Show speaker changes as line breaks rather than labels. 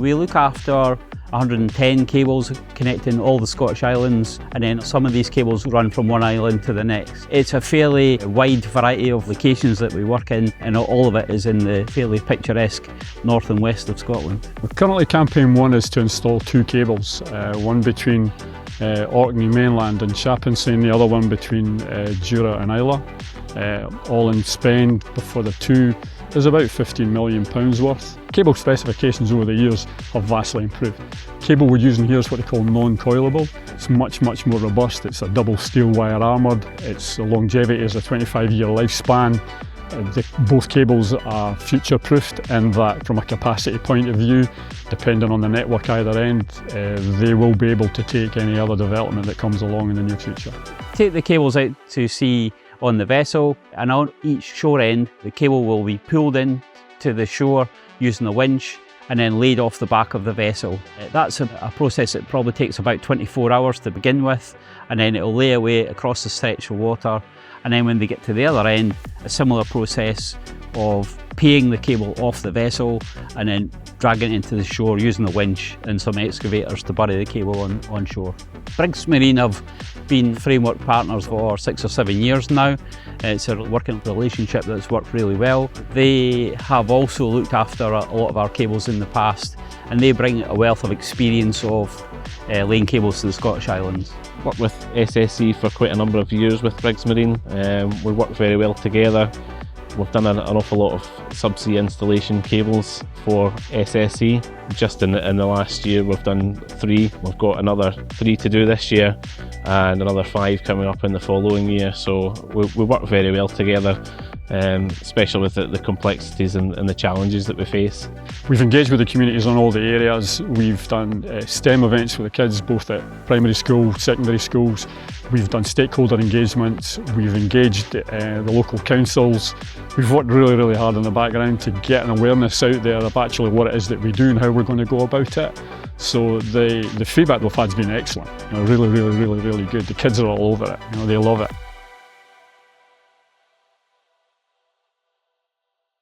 We look after 110 cables connecting all the Scottish islands, and then some of these cables run from one island to the next. It's a fairly wide variety of locations that we work in, and all of it is in the fairly picturesque north and west of Scotland.
Currently campaign 1 is to install 2 cables, one between Orkney Mainland and Shapinsay and the other one between Jura and Islay. All in spend for the 2 is about £15 million worth. Cable specifications over the years have vastly improved. Cable we're using here is what they call non-coilable. It's much more robust. It's a double steel wire armoured. Its longevity is a 25-year lifespan. Both cables are future-proofed in that from a capacity point of view, depending on the network either end, they will be able to take any other development that comes along in the near future.
Take the cables out to sea on the vessel, and on each shore end the cable will be pulled in to the shore using a winch and then laid off the back of the vessel. That's a process that probably takes about 24 hours to begin with, and then it will lay away across the stretch of water, and then when they get to the other end, a similar process of paying the cable off the vessel and then dragging it into the shore using a winch and some excavators to bury the cable on shore. Briggs Marine have been framework partners for 6 or 7 years now. It's a working relationship that's worked really well. They have also looked after a lot of our cables in the past, and they bring a wealth of experience of laying cables to the Scottish islands.
Worked with SSE for quite a number of years with Briggs Marine. We work very well together. We've done an awful lot of subsea installation cables for SSE. Just in the last year we've done 3. We've got another 3 to do this year and another 5 coming up in the following year. So we work very well together, especially with the complexities and the challenges that we face.
We've engaged with the communities on all the areas. We've done STEM events for the kids, both at primary school, secondary schools. We've done stakeholder engagements. We've engaged the local councils. We've worked really hard in the background to get an awareness out there of actually what it is that we do and how we're going to go about it. So the feedback we've had has been excellent. Really good. The kids are all over it. They love it.